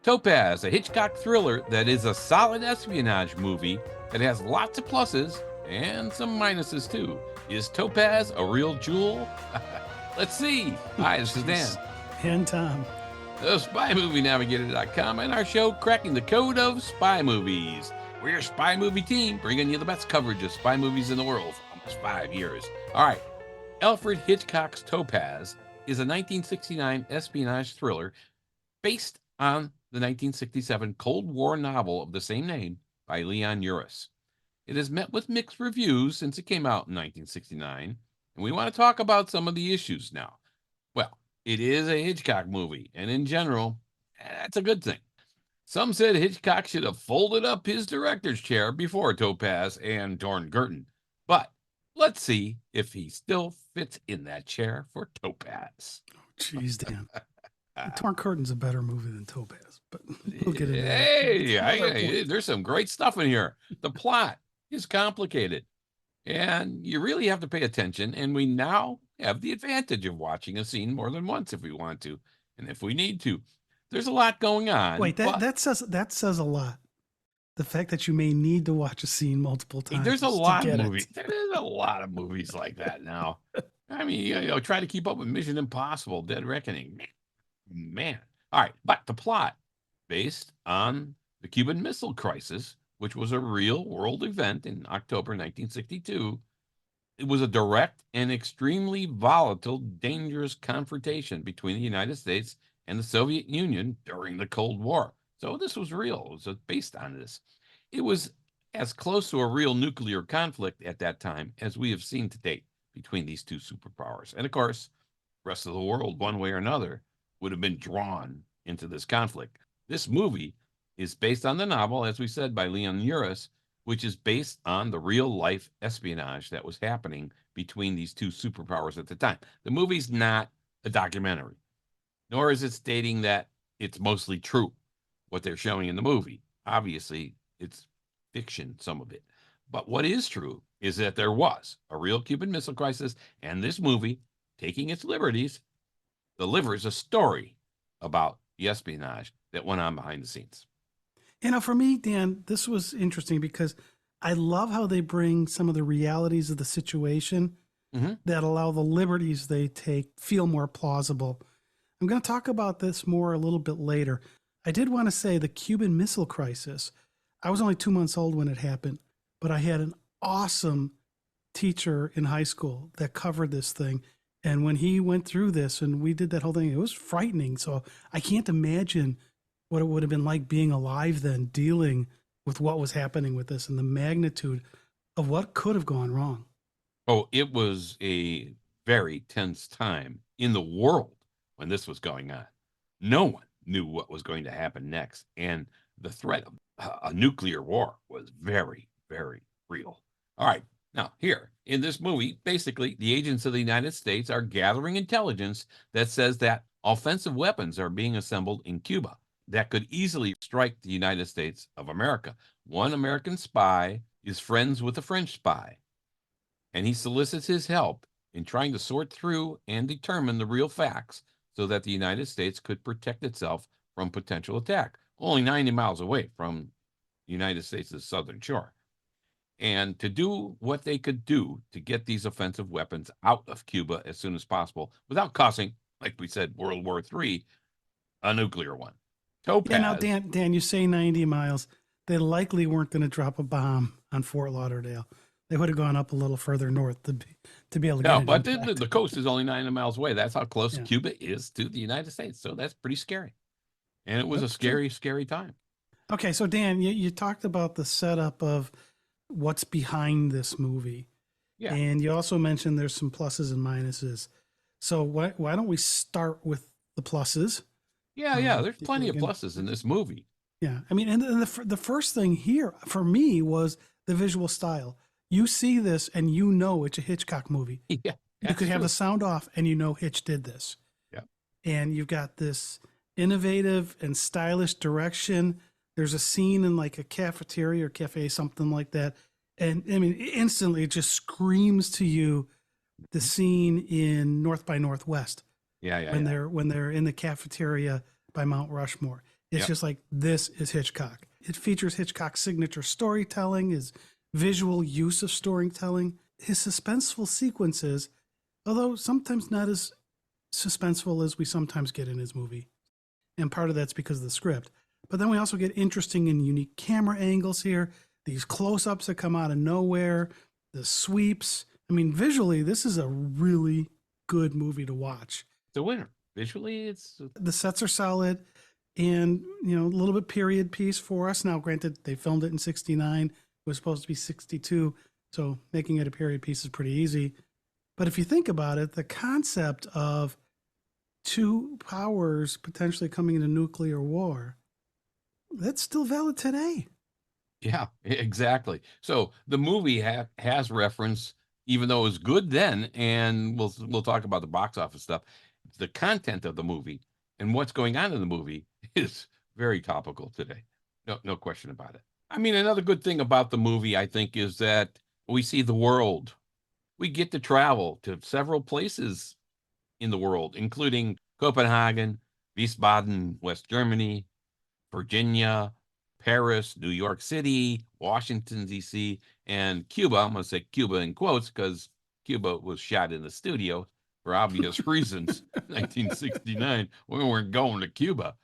Topaz, a Hitchcock thriller that is a solid espionage movie that has lots of pluses and some minuses too. Is Topaz a real jewel? Let's see. Hi, this is Dan. And Tom. The SpyMovieNavigator.com and our show, Cracking the Code of Spy Movies. We're your spy movie team, bringing you the best coverage of spy movies in the world for almost 5 years. All right, Alfred Hitchcock's Topaz is a 1969 espionage thriller based on the 1967 Cold War novel of the same name by Leon Uris. It has met with mixed reviews since it came out in 1969, and we want to talk about some of the issues now. Well, it is a Hitchcock movie, and in general, that's a good thing. Some said Hitchcock should have folded up his director's chair before Topaz and Torn Curtain, but let's see if he still fits in that chair for Topaz. Jeez, Dan. Torn Curtain's a better movie than Topaz, but we'll get into that. Hey, there's some great stuff in here. The plot is complicated, and you really have to pay attention, and we now have the advantage of watching a scene more than once if we want to, and if we need to. There's a lot going on. Wait, that says a lot. The fact that you may need to watch a scene multiple times. There's a lot of movies. There's a lot of movies like that now. I mean, try to keep up with Mission Impossible, Dead Reckoning. Man. All right, but the plot, based on the Cuban Missile Crisis, which was a real world event in October 1962, it was a direct and extremely volatile, dangerous confrontation between the United States and the Soviet Union during the Cold War. So this was real. It was based on this. It was as close to a real nuclear conflict at that time as we have seen to date between these two superpowers. And of course, the rest of the world, one way or another, would have been drawn into this conflict. This movie is based on the novel, as we said, by Leon Uris, which is based on the real life espionage that was happening between these two superpowers at the time. The movie's not a documentary, nor is it stating that it's mostly true, what they're showing in the movie. Obviously, it's fiction, some of it. But what is true is that there was a real Cuban Missile Crisis, and this movie, taking its liberties, delivers a story about the espionage that went on behind the scenes. For me, Dan, this was interesting because I love how they bring some of the realities of the situation that allow the liberties they take feel more plausible. I'm going to talk about this more a little bit later. I did want to say the Cuban Missile Crisis, I was only 2 months old when it happened, but I had an awesome teacher in high school that covered this thing. And when he went through this and we did that whole thing, it was frightening. So I can't imagine what it would have been like being alive then, dealing with what was happening with this and the magnitude of what could have gone wrong. Oh, it was a very tense time in the world when this was going on. No one knew what was going to happen next. And the threat of a nuclear war was very, very real. All right. Now, here in this movie, basically, the agents of the United States are gathering intelligence that says that offensive weapons are being assembled in Cuba that could easily strike the United States of America. One American spy is friends with a French spy, and he solicits his help in trying to sort through and determine the real facts so that the United States could protect itself from potential attack, only 90 miles away from the United States' southern shore. And to do what they could do to get these offensive weapons out of Cuba as soon as possible without causing, like we said, World War III, a nuclear one. Topaz. Yeah, now, Dan, you say 90 miles. They likely weren't going to drop a bomb on Fort Lauderdale. They would have gone up a little further north to be able to get No, but the coast is only 90 miles away. That's how close Cuba is to the United States. So that's pretty scary. And it was a scary time. Okay, so Dan, you talked about the setup of what's behind this movie. Yeah. And you also mentioned there's some pluses and minuses. So why don't we start with the pluses? Yeah, there's plenty of pluses in this movie. Yeah, I mean, and the first thing here for me was the visual style. You see this and you know it's a Hitchcock movie. Yeah, you could have the sound off and you know Hitch did this. Yeah. And you've got this innovative and stylish direction. There's a scene in like a cafeteria or cafe, something like that. And I mean, instantly it just screams to you the scene in North by Northwest. Yeah. When they're in the cafeteria by Mount Rushmore. It's Yep. just like, this is Hitchcock. It features Hitchcock's signature storytelling, his visual use of storytelling, his suspenseful sequences, although sometimes not as suspenseful as we sometimes get in his movie. And part of that's because of the script. But then we also get interesting and unique camera angles here, these close-ups that come out of nowhere, the sweeps. I mean, visually, this is a really good movie to watch. The winner. Visually, it's The sets are solid and, you know, a little bit period piece for us. Now, granted, they filmed it in 69. It was supposed to be 62. So making it a period piece is pretty easy. But if you think about it, the concept of two powers potentially coming into nuclear war, that's still valid today. yeah, exactly. So the movie has reference, even though it was good then, and we'll talk about the box office stuff. The content of the movie and what's going on in the movie is very topical today. No question about it. I mean, another good thing about the movie, I think, is that we see the world. We get to travel to several places in the world, including Copenhagen, Wiesbaden, West Germany, Virginia, Paris, New York City, Washington, D.C., and Cuba. I'm going to say Cuba in quotes because Cuba was shot in the studio for obvious reasons. 1969, we weren't going to Cuba.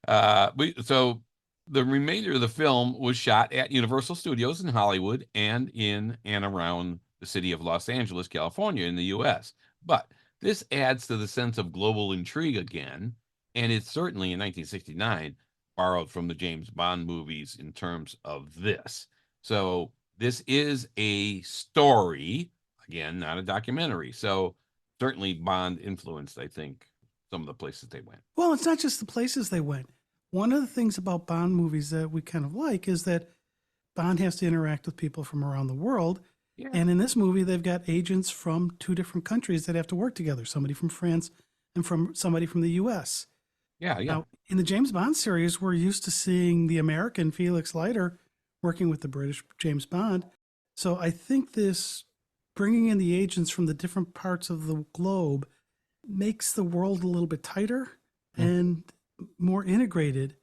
So the remainder of the film was shot at Universal Studios in Hollywood and in and around the city of Los Angeles, California, in the U.S. But this adds to the sense of global intrigue again, and it's certainly in 1969 borrowed from the James Bond movies in terms of this. So this is a story, again, not a documentary. So certainly Bond influenced, I think, some of the places they went. Well, it's not just the places they went. One of the things about Bond movies that we kind of like is that Bond has to interact with people from around the world. Yeah. And in this movie, they've got agents from two different countries that have to work together, somebody from France and from somebody from the US. Yeah. Now, in the James Bond series, we're used to seeing the American Felix Leiter working with the British James Bond. So I think this bringing in the agents from the different parts of the globe makes the world a little bit tighter and more integrated.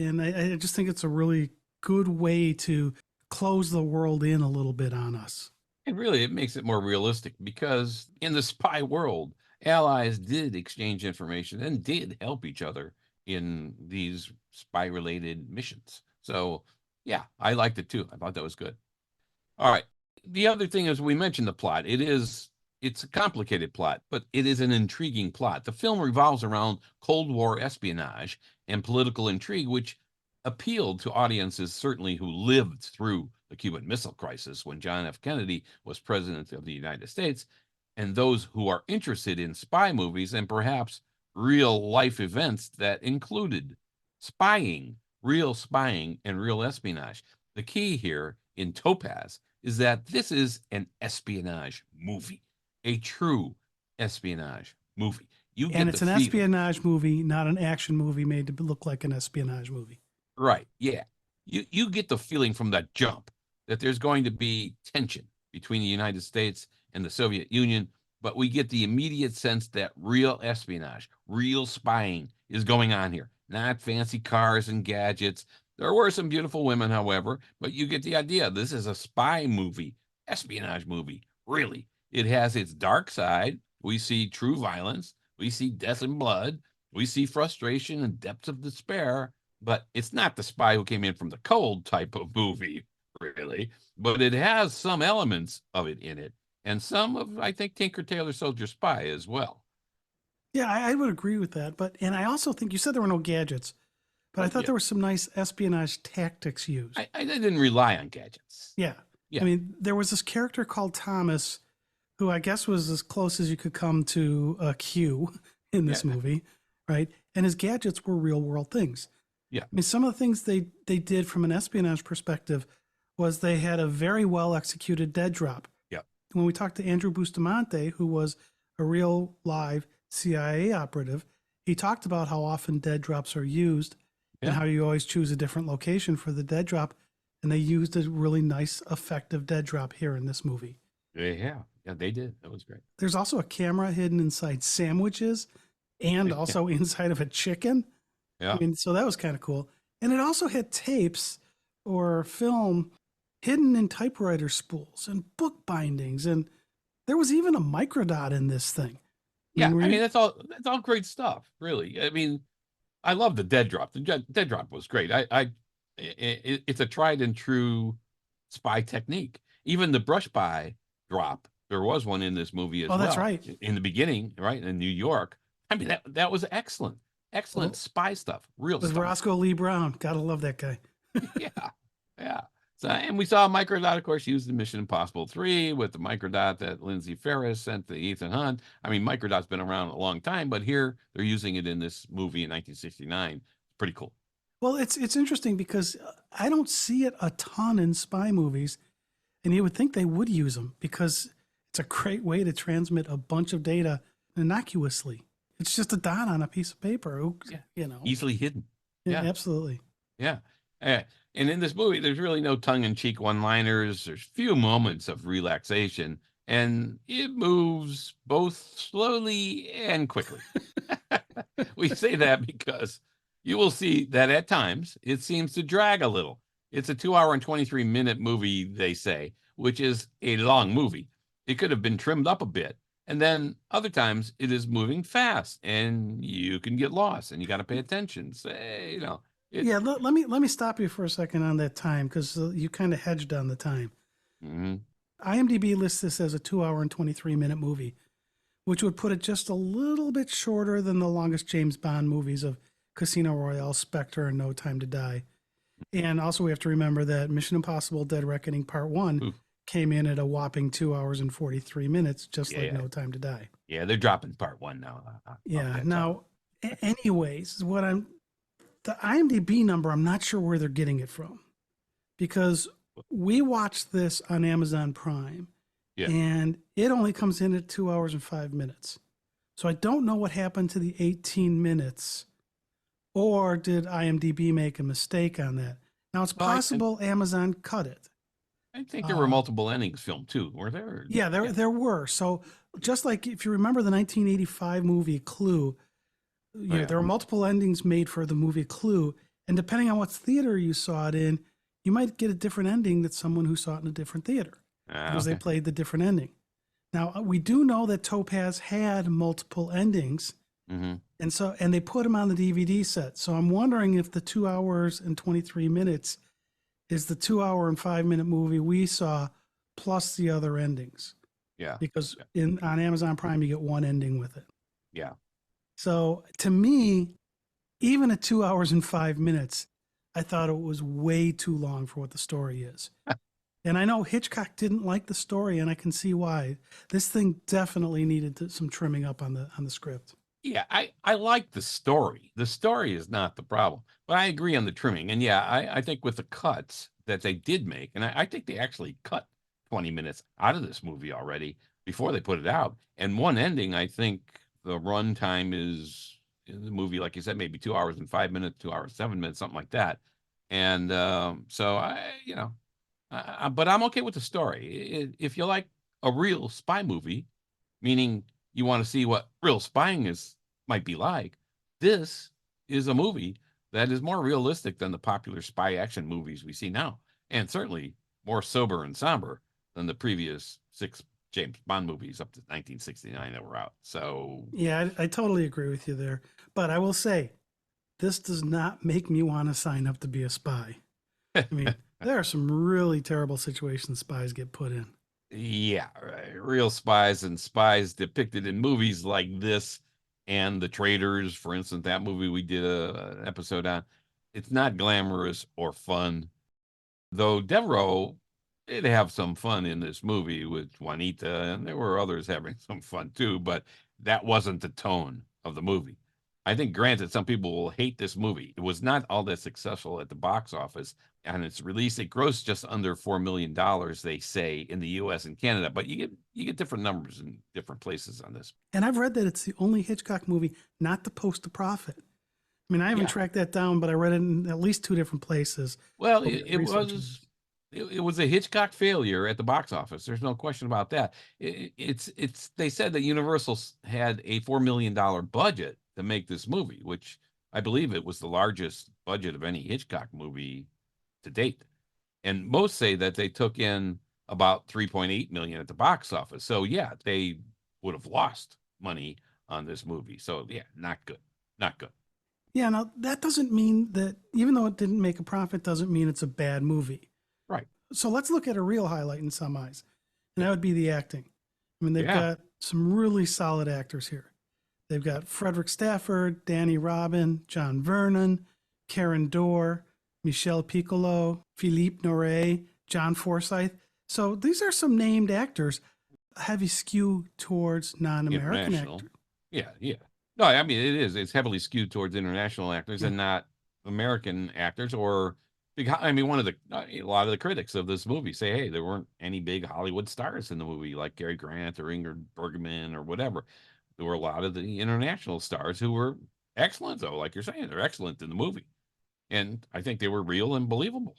And I just think it's a really good way to close the world in a little bit on us. And really, it makes it more realistic because in the spy world, allies did exchange information and did help each other in these spy related missions. So, yeah, I liked it too. I thought that was good. All right. The other thing is we mentioned the plot. It's a complicated plot, but it is an intriguing plot. The film revolves around Cold War espionage and political intrigue, which appealed to audiences certainly who lived through the Cuban Missile Crisis when John F. Kennedy was president of the United States, and those who are interested in spy movies and perhaps real life events that included spying, real spying, and real espionage. The key here in Topaz is that this is an espionage movie, a true espionage movie. And it's an espionage movie, not an action movie made to look like an espionage movie. Right. Yeah. You get the feeling from that jump that there's going to be tension between the United States and the Soviet Union, but we get the immediate sense that real espionage, real spying is going on here, not fancy cars and gadgets. There were some beautiful women, however, but you get the idea. This is a spy movie, espionage movie. Really, it has its dark side. We see true violence. We see death and blood. We see frustration and depths of despair. But it's not the spy who came in from the cold type of movie, really. But it has some elements of it in it. And some of, I think, Tinker Tailor Soldier Spy as well. Yeah, I would agree with that. And I also think you said there were no gadgets, but I thought there were some nice espionage tactics used. I didn't rely on gadgets. Yeah. I mean, there was this character called Thomas, who I guess was as close as you could come to a Q in this movie, right? And his gadgets were real world things. Yeah. I mean, some of the things they did from an espionage perspective was they had a very well executed dead drop. Yeah. When we talked to Andrew Bustamante, who was a real live CIA operative, he talked about how often dead drops are used and how you always choose a different location for the dead drop. And they used a really nice, effective dead drop here in this movie. Yeah, they did. That was great. There's also a camera hidden inside sandwiches and also inside of a chicken. I Yeah. mean, so that was kind of cool. And it also had tapes or film hidden in typewriter spools and book bindings. And there was even a microdot in this thing. I Yeah. mean, I mean, we, that's all great stuff, really. I mean, I love the dead drop. The dead drop was great. It's a tried and true spy technique. Even the brush by drop, there was one in this movie as oh, that's well right. in the beginning, right in New York. I mean, that was excellent, excellent Well, spy stuff, real with stuff. Roscoe Lee Brown. Gotta love that guy. Yeah, yeah. So, and we saw Microdot, of course, used in Mission Impossible 3 with the Microdot that Lindsay Ferris sent to Ethan Hunt. I mean, Microdot's been around a long time, but here they're using it in this movie in 1969. Pretty cool. Well, it's interesting because I don't see it a ton in spy movies, and you would think they would use them because it's a great way to transmit a bunch of data innocuously. It's just a dot on a piece of paper. Yeah. You know, Easily hidden. yeah, Yeah. absolutely. Yeah. And in this movie, there's really no tongue-in-cheek one-liners. There's few moments of relaxation, and it moves both slowly and quickly. We say that because you will see that at times it seems to drag a little. It's a 2 hour and 23-minute movie, they say, which is a long movie. It could have been trimmed up a bit. And then other times it is moving fast and you can get lost and you got to pay attention. Say, Yeah, let me stop you for a second on that time because you kind of hedged on the time. Mhm. IMDb lists this as a 2 hour and 23-minute movie, which would put it just a little bit shorter than the longest James Bond movies of Casino Royale, Spectre, and No Time to Die. And also, we have to remember that Mission Impossible Dead Reckoning Part 1 Ooh. came in at a whopping 2 hours and 43 minutes, just Yeah, like yeah. No Time to Die. Yeah, they're dropping part 1 now. Yeah. Now, anyways, the IMDb number, I'm not sure where they're getting it from because we watched this on Amazon Prime Yeah. and it only comes in at 2 hours and 5 minutes. So I don't know what happened to the 18 minutes, or did IMDb make a mistake on that? Now it's Well, possible Amazon cut it. I think there were multiple endings filmed too, were there? Yeah, there were. So just like if you remember the 1985 movie Clue, Yeah. there were multiple endings made for the movie Clue, and depending on what theater you saw it in, you might get a different ending than someone who saw it in a different theater because they Okay. played the different ending. Now we do know that Topaz had multiple endings, hmm and they put them on the DVD set. So I'm wondering if the 2 hours and 23 minutes is the 2 hour and 5 minute movie we saw plus the other endings, Yeah. because on Amazon Prime you get one ending with it. Yeah. So to me, even at 2 hours and 5 minutes, I thought it was way too long for what the story is. And I know Hitchcock didn't like the story, and I can see why. This thing definitely needed some trimming up on the script. Yeah, I like the story. The story is not the problem, but I agree on the trimming. And yeah, I think with the cuts that they did make, and I think they actually cut 20 minutes out of this movie already before they put it out. And one ending, I think the runtime is in the movie, like you said, maybe 2 hours and 5 minutes, 2 hours, 7 minutes, something like that. And so but I'm okay with the story. If you like a real spy movie, meaning you want to see what real spying is might be like, this is a movie that is more realistic than the popular spy action movies we see now, and certainly more sober and somber than the previous 6 James Bond movies up to 1969 that were out. So Yeah, I totally agree with you there. But I will say, this does not make me want to sign up to be a spy. I mean, there are some really terrible situations spies get put in. yeah, right. Real spies and spies depicted in movies like this and The Traitors, for instance, that movie we did an episode on. It's not glamorous or fun, though Devereaux did have some fun in this movie with Juanita, and there were others having some fun too, but that wasn't the tone of the movie. I think, granted, some people will hate this movie. It was not all that successful at the box office. On its release, it grossed just under $4 million, they say, in the US and Canada, but you get different numbers in different places on this. And I've read that it's the only Hitchcock movie not to post a profit. I mean, I haven't Yeah. tracked that down, but I read it in at least 2 different places. Well, Okay, it research was it was a Hitchcock failure at the box office. There's no question about that. It's they said that Universal had a $4 million budget to make this movie, which I believe it was the largest budget of any Hitchcock movie to date. And most say that they took in about 3.8 million at the box office. So yeah, they would have lost money on this movie. So yeah, not good. Not good. Yeah, now that doesn't mean that even though it didn't make a profit, doesn't mean it's a bad movie. Right. So let's look at a real highlight in some eyes, and that would be the acting. I mean, they've Yeah. got some really solid actors here. They've got Frederick Stafford, Danny Robin, John Vernon, Karen Dorr, Michel Piccolo, Philippe Noiret, John Forsythe. So these are some named actors. A heavy skew towards non-American International. actors. Yeah, yeah. No, I mean it is. It's heavily skewed towards international actors Yeah. and not American actors or big. I mean, one of the a lot of the critics of this movie say, hey, there weren't any big Hollywood stars in the movie like Cary Grant or Ingrid Bergman or whatever. There were a lot of the international stars who were excellent, though. Like you're saying, they're excellent in the movie, and I think they were real and believable.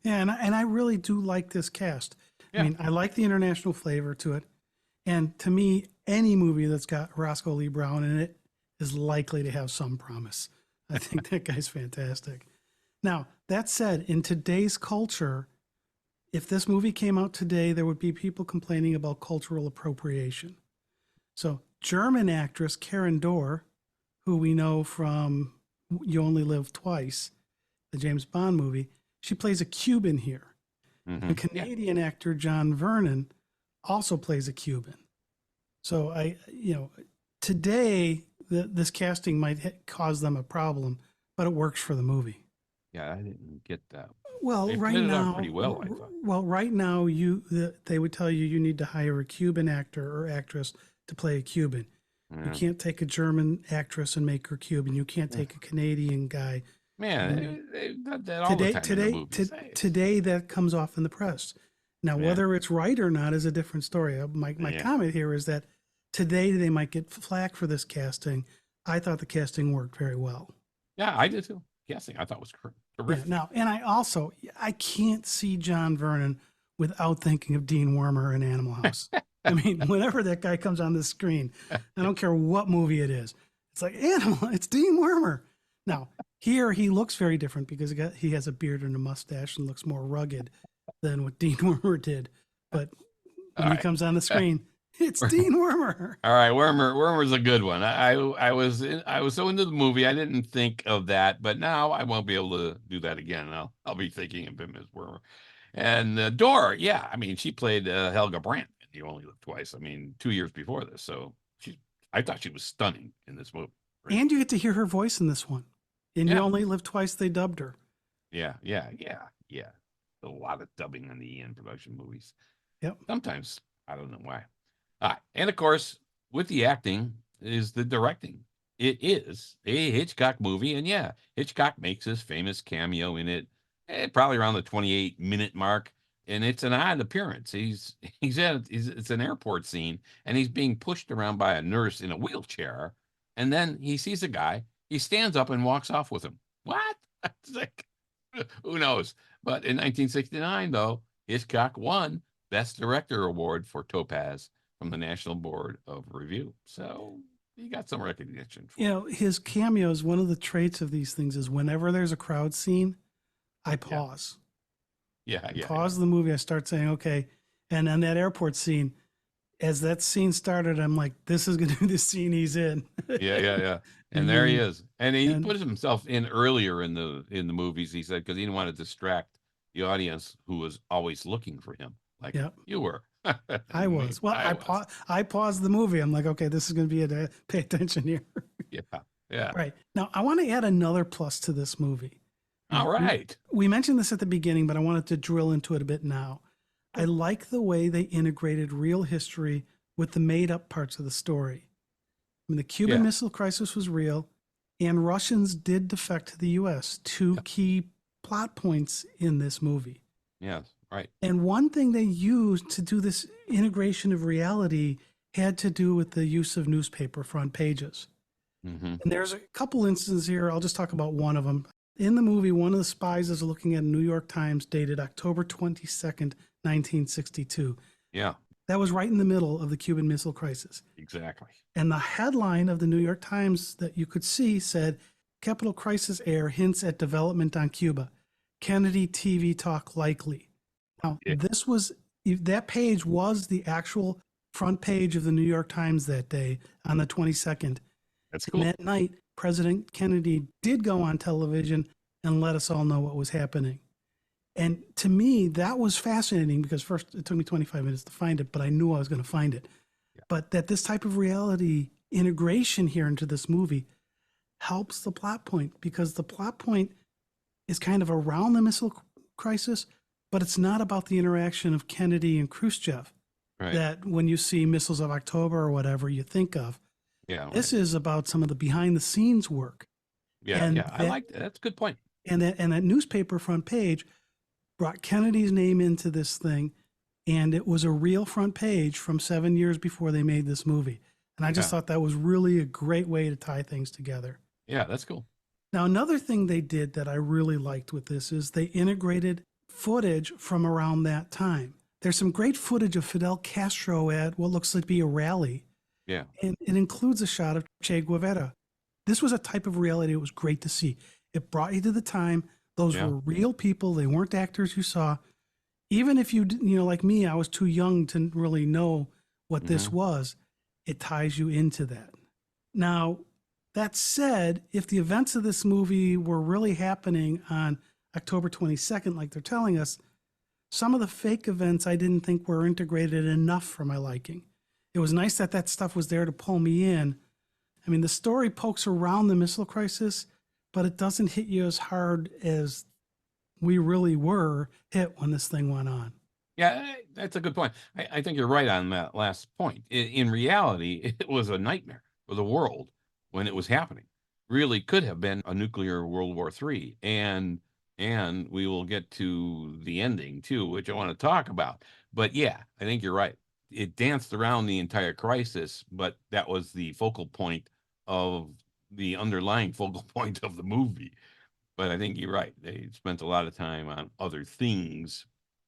Yeah, and I really do like this cast. Yeah. I mean, I like the international flavor to it. And to me, any movie that's got Roscoe Lee Brown in it is likely to have some promise. I think that guy's fantastic. Now, that said, in today's culture, if this movie came out today, there would be people complaining about cultural appropriation. So, German actress Karen Dorr, who we know from You Only Live Twice, the James Bond movie, she plays a Cuban here. Mhm. The Canadian actor John Vernon also plays a Cuban. So today this casting might cause them a problem, but it works for the movie. Yeah, I didn't get that. Well, They right played it now, off pretty well, I thought. well, right now, they would tell you need to hire a Cuban actor or actress to play a Cuban. You Yeah. can't take a German actress and make her Cuban. You can't take a Canadian guy. Man, they've done that all the time in the movies. Today that comes off in the press. Now, Yeah. whether it's right or not is a different story. My Yeah. comment here is that today they might get flack for this casting. I thought the casting worked very well. Yeah, I did too. Guessing, I thought was Yeah, terrific. now, and I can't see John Vernon without thinking of Dean Wormer in Animal House. I mean, whenever that guy comes on the screen, I don't care what movie it is. It's like Animal, it's Dean Wormer. Now, here he looks very different because he has a beard and a mustache and looks more rugged than what Dean Wormer did. But when All he right. comes on the screen, it's Dean Wormer. All right, Wormer's a good one. I was so into the movie I didn't think of that, but now I won't be able to do that again. I'll be thinking of him as Wormer. And Dora, yeah, I mean she played Helga Brandt in You Only Live Twice. I mean 2 years before this, so I thought she was stunning in this movie. Right? And you get to hear her voice in this one. In You Yeah. Only Live Twice, they dubbed her. Yeah. A lot of dubbing in the Ian production movies. Yep. Sometimes I don't know why. All right. And of course, with the acting is the directing. It is a Hitchcock movie, and yeah, Hitchcock makes his famous cameo in it, probably around the 28-minute mark, and it's an odd appearance. It's an airport scene, and he's being pushed around by a nurse in a wheelchair, and then he sees a guy. He stands up and walks off with him. What? It's like, who knows? But in 1969, though, Hitchcock won Best Director Award for Topaz from the National Board of Review. So he got some recognition for You know, his cameos, one of the traits of these things is whenever there's a crowd scene, I pause. Yeah. Pause the movie. I start saying, okay. And on that airport scene, as that scene started, I'm like, this is going to be the scene he's in. Yeah. And there he is. And he And- put himself in earlier in the movies, he said, because he didn't want to distract the audience who was always looking for him, like Yep. you were. I was. Well, I paused the movie. I'm like, okay, this is going to be a pay attention here. Yeah. Right. Now, I want to add another plus to this movie. All right. We mentioned this at the beginning, but I wanted to drill into it a bit now. I like the way they integrated real history with the made up parts of the story. I mean, the Cuban Yeah. Missile Crisis was real, and Russians did defect to the U.S. Two key plot points in this movie. Yes. Right. And one thing they used to do this integration of reality had to do with the use of newspaper front pages. Mm-hmm. And there's a couple instances here. I'll just talk about one of them. In the movie, one of the spies is looking at a New York Times dated October 22nd, 1962. Yeah. That was right in the middle of the Cuban Missile Crisis. Exactly. And the headline of the New York Times that you could see said, Capitol Crisis Air hints at development on Cuba. Kennedy TV talk likely. Now, Yeah, that page was the actual front page of the New York Times that day on the 22nd. that's And cool. that night, President Kennedy did go on television and let us all know what was happening. And to me, that was fascinating because first it took me 25 minutes to find it, but I knew I was going to find it. Yeah. But that this type of reality integration here into this movie helps the plot point because the plot point is kind of around the missile crisis, but it's not about the interaction of Kennedy and Khrushchev Right. that when you see Missiles of October or whatever you think of. Yeah. This Right. is about some of the behind the scenes work. Yeah. And Yeah. I that, like that. That's a good point. and that newspaper front page brought Kennedy's name into this thing, and it was a real front page from 7 years before they made this movie. And I just Yeah. thought that was really a great way to tie things together. Yeah. That's cool. Now, another thing they did that I really liked with this is they integrated footage from around that time. There's some great footage of Fidel Castro at what looks like to be a rally, Yeah. and it includes a shot of Che Guevara. This was a type of reality it was great to see. It brought you to the time. Those Yeah. were real people. They weren't actors you saw. Even if like me, I was too young to really know what this was, it ties you into that. Now, that said, if the events of this movie were really happening on October 22nd, like they're telling us, some of the fake events I didn't think were integrated enough for my liking. It was nice that that stuff was there to pull me in. I mean, the story pokes around the missile crisis, but it doesn't hit you as hard as we really were hit when this thing went on. Yeah, that's a good point. I think you're right on that last point. In reality, it was a nightmare for the world when it was happening. Really could have been a nuclear World War III, and we will get to the ending too, which I want to talk about. But yeah, I think you're right. It danced around the entire crisis, but that was the focal point of the underlying focal point of the movie. But I think you're right. They spent a lot of time on other things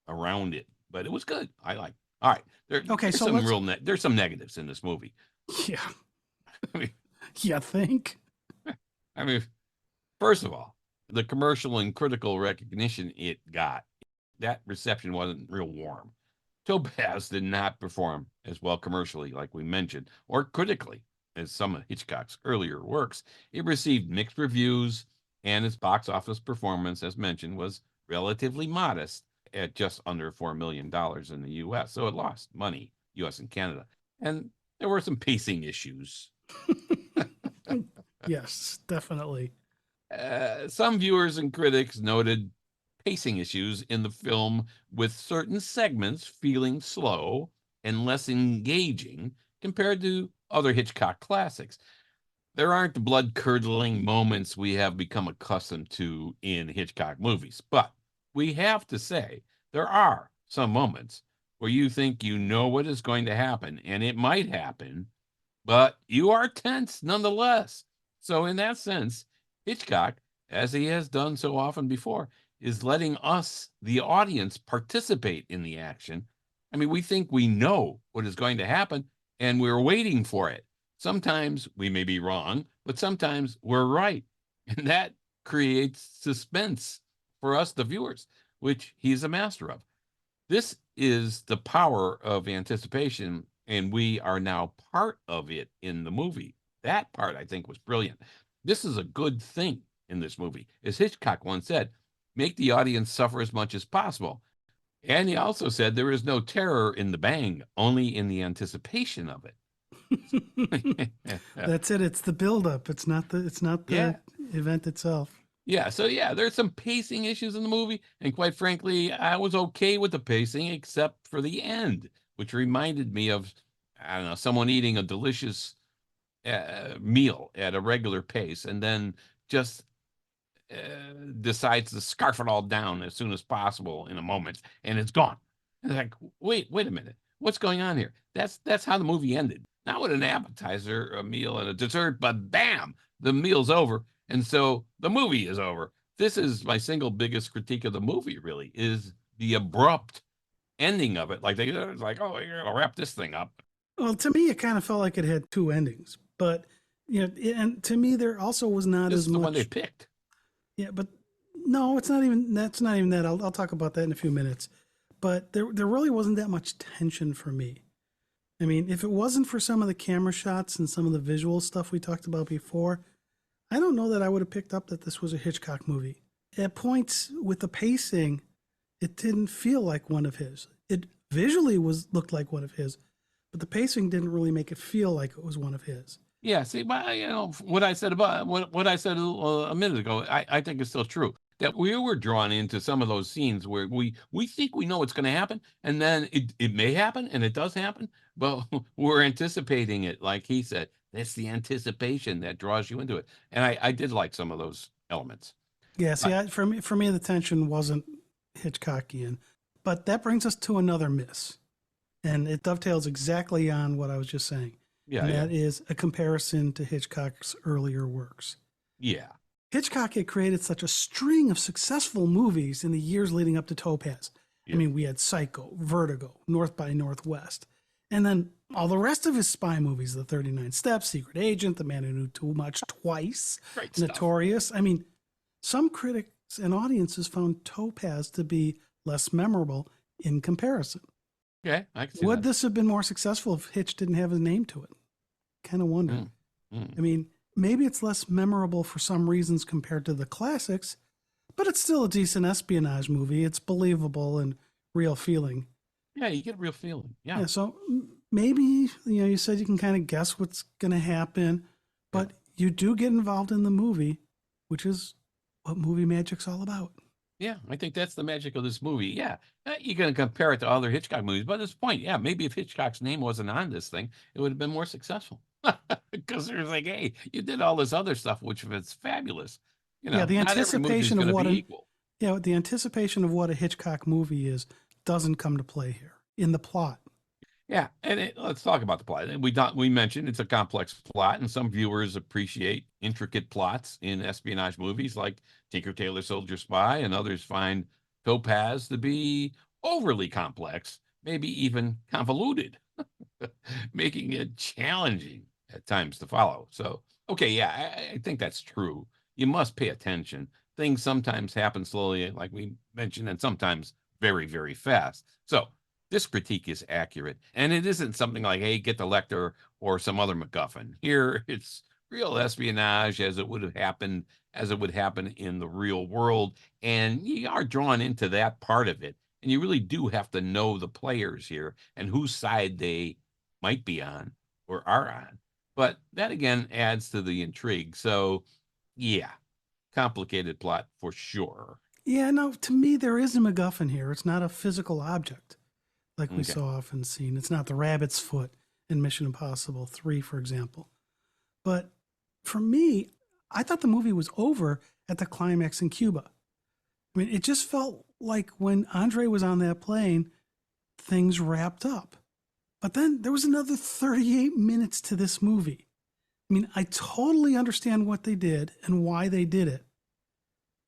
around it, but it was good. I like. All right, Okay, there's so some let's. there's some negatives in this movie. Yeah, I mean, you think? I mean, first of all, the commercial and critical recognition it got, that reception wasn't real warm. Topaz did not perform as well commercially, like we mentioned, or critically as some of Hitchcock's earlier works. It received mixed reviews, and its box office performance, as mentioned, was relatively modest at just under $4 million in the US. So it lost money, US and Canada. And there were some pacing issues. Yes, definitely. Some viewers and critics noted pacing issues in the film, with certain segments feeling slow and less engaging compared to other Hitchcock classics. There aren't the blood curdling moments we have become accustomed to in Hitchcock movies, but we have to say there are some moments where you think you know what is going to happen and it might happen, but you are tense nonetheless. So, in that sense, Hitchcock, as he has done so often before, is letting us, the audience, participate in the action. I mean, we think we know what is going to happen and we're waiting for it. Sometimes we may be wrong, but sometimes we're right. And that creates suspense for us, the viewers, which he's a master of. This is the power of anticipation, and we are now part of it in the movie. That part, I think, was brilliant. This is a good thing in this movie. As Hitchcock once said, make the audience suffer as much as possible. And he also said there is no terror in the bang, only in the anticipation of it. That's it. It's the buildup. It's not the Yeah. event itself. Yeah, so yeah, there's some pacing issues in the movie, and quite frankly, I was okay with the pacing except for the end, which reminded me of, I don't know, someone eating a delicious meal at a regular pace and then just decides to scarf it all down as soon as possible in a moment, and it's gone. And it's like, wait a minute, what's going on here? That's how the movie ended. Not with an appetizer, a meal, and a dessert, but bam, the meal's over, and so the movie is over. This is my single biggest critique of the movie. Really, is the abrupt ending of it. Like like, oh, you're gonna wrap this thing up. Well, to me, it kind of felt like it had two endings, but you know, and to me, there also was not This as is the one they much. picked. Yeah, but no, it's not even. That's not even that. I'll talk about that in a few minutes. But there really wasn't that much tension for me. I mean, if it wasn't for some of the camera shots and some of the visual stuff we talked about before, I don't know that I would have picked up that this was a Hitchcock movie. At points with the pacing, it didn't feel like one of his. It visually was looked like one of his, but the pacing didn't really make it feel like it was one of his. Yeah, see, but what I said about what I said a minute ago, I think is still true. That we were drawn into some of those scenes where we think we know what's going to happen, and then it may happen, and it does happen, but we're anticipating it. Like he said, that's the anticipation that draws you into it, and I did like some of those elements. Yeah, see, But for me, the tension wasn't Hitchcockian, but that brings us to another miss, and it dovetails exactly on what I was just saying, yeah, and yeah, that is a comparison to Hitchcock's earlier works. yeah, Hitchcock had created such a string of successful movies in the years leading up to Topaz. I yeah. mean, we had Psycho, Vertigo, North by Northwest, and then all the rest of his spy movies: The 39 Steps, Secret Agent, The Man Who Knew Too Much Twice, Great stuff. Notorious. I mean, some critics and audiences found Topaz to be less memorable in comparison. Okay, I can see Would that. this have been more successful if Hitch didn't have his name to it? Kind of wonder. Mm, mm. I mean, maybe it's less memorable for some reasons compared to the classics, but it's still a decent espionage movie. It's believable and real feeling. Yeah, you get a real feeling. Yeah, Yeah, so maybe, you said you can kind of guess what's going to happen, yeah. but you do get involved in the movie, which is what movie magic's all about. Yeah, I think that's the magic of this movie. Yeah, you're going to compare it to other Hitchcock movies, but at this point, yeah, maybe if Hitchcock's name wasn't on this thing, it would have been more successful. Because there's like, hey, you did all this other stuff, which is fabulous. Yeah, the Not every movie is anticipation of going to what be an equal. yeah, the anticipation of what a Hitchcock movie is doesn't come to play here in the plot. Yeah, and let's talk about the plot. We mentioned it's a complex plot, and some viewers appreciate intricate plots in espionage movies like Tinker Tailor Soldier Spy, and others find Topaz to be overly complex, maybe even convoluted, making it challenging at times to follow. So, okay, yeah, I think that's true. You must pay attention. Things sometimes happen slowly, like we mentioned, and sometimes very, very fast. So, this critique is accurate, and it isn't something like, hey, get the Lecter or some other MacGuffin. Here, it's real espionage as it would happen in the real world, and you are drawn into that part of it, and you really do have to know the players here and whose side they might be on or are on. But that again adds to the intrigue. So, yeah, complicated plot for sure. Yeah, no, to me, there is a MacGuffin here. It's not a physical object like we Okay. so often seen. It's not the rabbit's foot in Mission Impossible 3, for example. But for me, I thought the movie was over at the climax in Cuba. I mean, it just felt like when Andre was on that plane, things wrapped up. But then there was another 38 minutes to this movie. I mean, I totally understand what they did and why they did it.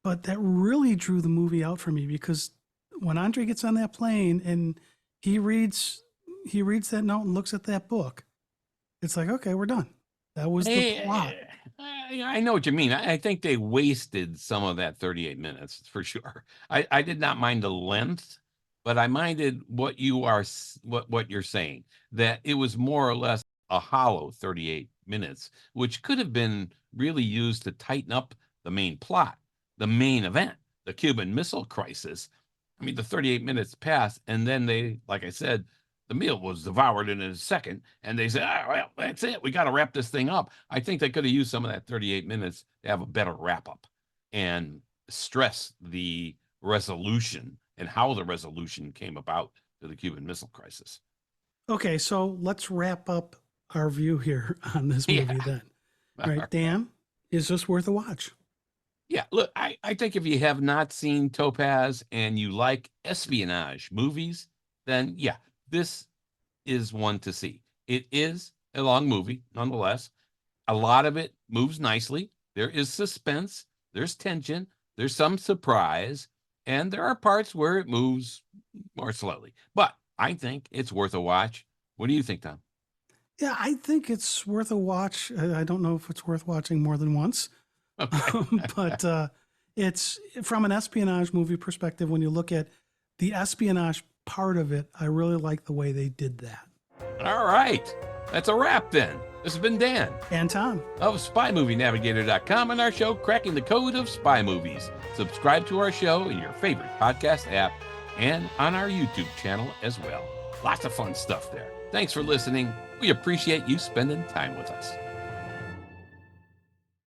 But that really drew the movie out for me because when Andre gets on that plane and he reads that note and looks at that book, it's like, okay, we're done. That was the plot. I know what you mean. I think they wasted some of that 38 minutes for sure. I did not mind the length, but I minded what you're saying, that it was more or less a hollow 38 minutes, which could have been really used to tighten up the main plot, the main event, the Cuban Missile Crisis. I mean, the 38 minutes passed, and then they, like I said, the meal was devoured in a second, and they said, well, that's it. We got to wrap this thing up. I think they could have used some of that 38 minutes to have a better wrap up and stress the resolution and how the resolution came about to the Cuban Missile Crisis. Okay, so let's wrap up our view here on this movie Yeah. then. All right, Dan, is this worth a watch? Yeah, look, I think if you have not seen Topaz and you like espionage movies, then yeah, this is one to see. It is a long movie, nonetheless. A lot of it moves nicely. There is suspense, there's tension, there's some surprise, and there are parts where it moves more slowly. But I think it's worth a watch. What do you think, Tom? Yeah, I think it's worth a watch. I don't know if it's worth watching more than once, Okay. but it's from an espionage movie perspective. When you look at the espionage part of it, I really like the way they did that. All right. That's a wrap then. This has been Dan And Tom of SpyMovieNavigator.com and our show, Cracking the Code of Spy Movies. Subscribe to our show in your favorite podcast app and on our YouTube channel as well. Lots of fun stuff there. Thanks for listening. We appreciate you spending time with us.